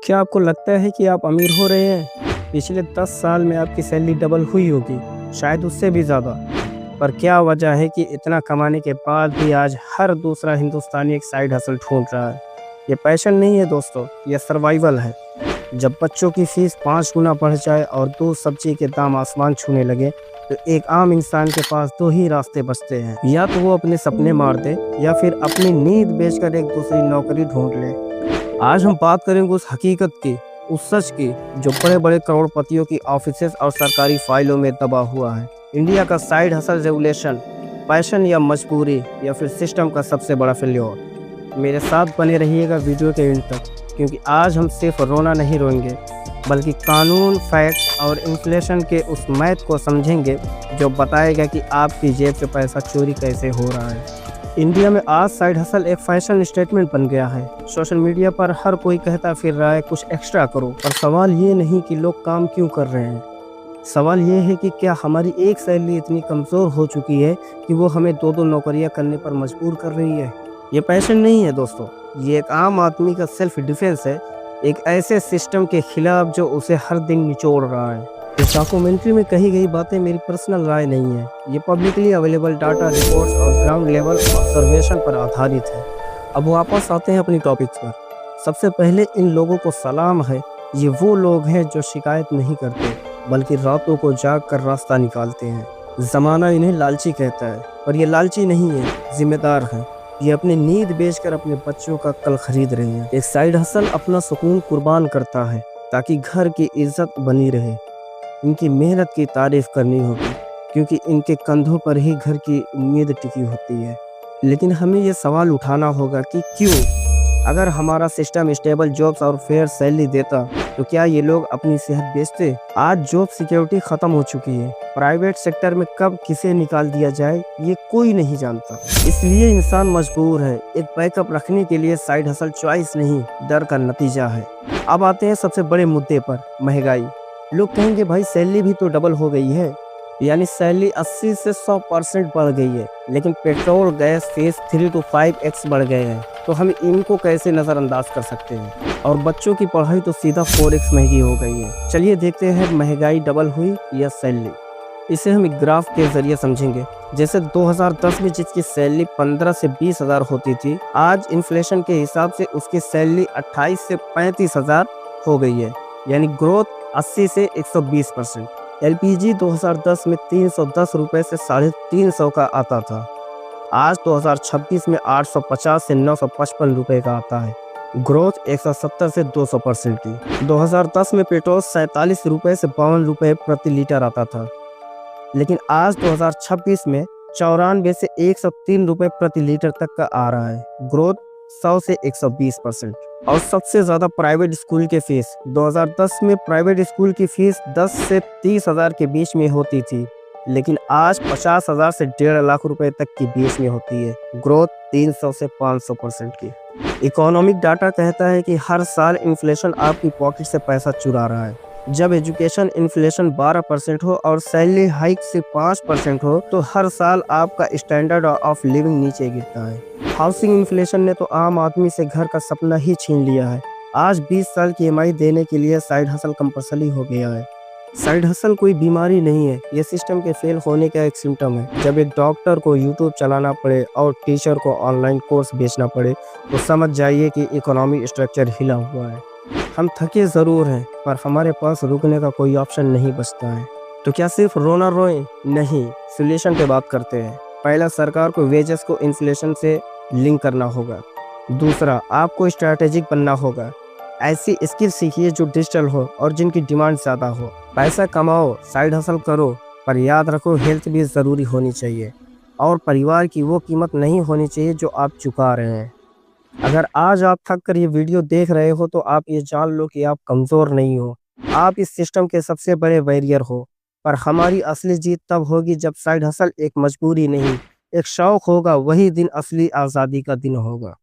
क्या आपको लगता है कि आप अमीर हो रहे हैं? पिछले 10 साल में आपकी सैलरी डबल हुई होगी, शायद उससे भी ज़्यादा। पर क्या वजह है कि इतना कमाने के बाद भी आज हर दूसरा हिंदुस्तानी एक साइड हसल ढूंढ रहा है? ये पैशन नहीं है दोस्तों, ये सर्वाइवल है। जब बच्चों की फीस 5 गुना बढ़ जाए और दूध सब्जी के दाम आसमान छूने लगे, तो एक आम इंसान के पास दो ही रास्ते बचते हैं। या तो वो अपने सपने मार दे या फिर अपनी नींद बेचकर एक दूसरी नौकरी ढूंढ ले। आज हम बात करेंगे उस हकीकत की, उस सच की, जो बड़े बड़े करोड़पतियों की ऑफिसेज और सरकारी फाइलों में दबा हुआ है। इंडिया का साइड हसल रेगुलेशन, पैशन या मजबूरी, या फिर सिस्टम का सबसे बड़ा फेल्योर। मेरे साथ बने रहिएगा वीडियो के एंड तक, क्योंकि आज हम सिर्फ रोना नहीं रोएंगे, बल्कि कानून, फैक्ट और इन्फ्लेशन के उस मैथ को समझेंगे जो बताएगा कि आपकी जेब से पैसा चोरी कैसे हो रहा है। इंडिया में आज साइड हसल एक फैशन स्टेटमेंट बन गया है। सोशल मीडिया पर हर कोई कहता फिर रहा है कुछ एक्स्ट्रा करो। पर सवाल ये नहीं कि लोग काम क्यों कर रहे हैं, सवाल ये है कि क्या हमारी एक सैलरी इतनी कमज़ोर हो चुकी है कि वो हमें दो दो नौकरियां करने पर मजबूर कर रही है। ये पैशन नहीं है दोस्तों, ये एक आम आदमी का सेल्फ डिफेंस है, एक ऐसे सिस्टम के खिलाफ जो उसे हर दिन निचोड़ रहा है। इस डॉक्यूमेंट्री में कही गई बातें मेरी पर्सनल राय नहीं है, ये पब्लिकली अवेलेबल डाटा, रिपोर्ट्स और ग्राउंड लेवल ऑब्जर्वेशन पर आधारित है। अब वापस आते हैं अपनी टॉपिक्स पर। सबसे पहले इन लोगों को सलाम है। ये वो लोग हैं जो शिकायत नहीं करते, बल्कि रातों को जाग कर रास्ता निकालते हैं। ज़माना इन्हें लालची कहता है, पर ये लालची नहीं है, जिम्मेदार है। ये अपनी नींद बेचकर अपने बच्चों का कल खरीद रहे हैं। एक साइड हसल अपना सुकून कुर्बान करता है ताकि घर की इज्जत बनी रहे। इनकी मेहनत की तारीफ करनी होगी, क्योंकि इनके कंधों पर ही घर की उम्मीद टिकी होती है। लेकिन हमें ये सवाल उठाना होगा कि क्यों? अगर हमारा सिस्टम स्टेबल जॉब्स और फेयर सैलरी देता, तो क्या ये लोग अपनी सेहत बेचते? आज जॉब सिक्योरिटी खत्म हो चुकी है। प्राइवेट सेक्टर में कब किसे निकाल दिया जाए ये कोई नहीं जानता। इसलिए इंसान मजबूर है। एक बैकअप रखने के लिए साइड हसल चॉइस नहीं, डर का नतीजा है। अब आते हैं सबसे बड़े मुद्दे पर, महंगाई। लोग कहेंगे भाई सैलरी भी तो डबल हो गई है, यानी सैलरी 80 से 100% बढ़ गई है, लेकिन petrol, gas, fees 3 to 5x बढ़ गए हैं। तो हम इनको कैसे नज़रअंदाज कर सकते हैं? और बच्चों की पढ़ाई तो सीधा 4x महंगी हो गई है। चलिए देखते हैं महंगाई डबल हुई या सैलरी। इसे हम एक ग्राफ के जरिए समझेंगे। जैसे 2010 में जिसकी सैलरी 15 से 20 हज़ार होती थी, आज इन्फ्लेशन के हिसाब से उसकी सैलरी 28 से 35 हज़ार हो गई है, यानी ग्रोथ 80 से 120%। LPG 2010 में 310 रुपये से 350 का आता था, आज 2026 में 850 से 955 रुपये का आता है, ग्रोथ 170 से 200% की। 2010 में पेट्रोल 47 रुपये से 52 रुपये प्रति लीटर आता था, लेकिन आज 2026 में 94 से 103 रुपये प्रति लीटर तक का आ रहा है, ग्रोथ 100 से 120%। और सबसे ज़्यादा प्राइवेट स्कूल के फीस। 2010 में प्राइवेट स्कूल की फीस 10 से 30 हज़ार के बीच में होती थी, लेकिन आज 50 हज़ार से 1.5 लाख रुपए तक के बीच में होती है, ग्रोथ 300 से 500% की। इकोनॉमिक डाटा कहता है कि हर साल इन्फ्लेशन आपकी पॉकेट से पैसा चुरा रहा है। जब एजुकेशन इन्फ्लेशन 12% हो और सैलरी हाइक से 5% हो, तो हर साल आपका स्टैंडर्ड ऑफ लिविंग नीचे गिरता है। हाउसिंग इन्फ्लेशन ने तो आम आदमी से घर का सपना ही छीन लिया है। आज 20 साल की EMI देने के लिए साइड हसल कंपल्सरी हो गया है। साइड हसल कोई बीमारी नहीं है, ये सिस्टम के फेल होने का एक सिम्टम है। जब एक डॉक्टर को यूट्यूब चलाना पड़े और टीचर को ऑनलाइन कोर्स बेचना पड़े, तो समझ जाइए कि इकोनॉमिक स्ट्रक्चर हिला हुआ है। हम थके ज़रूर हैं, पर हमारे पास रुकने का कोई ऑप्शन नहीं बचता है। तो क्या सिर्फ रोना रोएं? नहीं, सोल्यूशन पे बात करते हैं। पहला, सरकार को वेजेस को इन्फ्लेशन से लिंक करना होगा। दूसरा, आपको स्ट्रैटेजिक बनना होगा। ऐसी स्किल सीखिए जो डिजिटल हो और जिनकी डिमांड ज़्यादा हो। पैसा कमाओ, साइड हसल करो, पर याद रखो हेल्थ भी ज़रूरी होनी चाहिए, और परिवार की वो कीमत नहीं होनी चाहिए जो आप चुका रहे हैं। अगर आज आप थक कर ये वीडियो देख रहे हो, तो आप ये जान लो कि आप कमज़ोर नहीं हो, आप इस सिस्टम के सबसे बड़े वॉरियर हो। पर हमारी असली जीत तब होगी जब साइड हसल एक मजबूरी नहीं, एक शौक होगा। वही दिन असली आज़ादी का दिन होगा।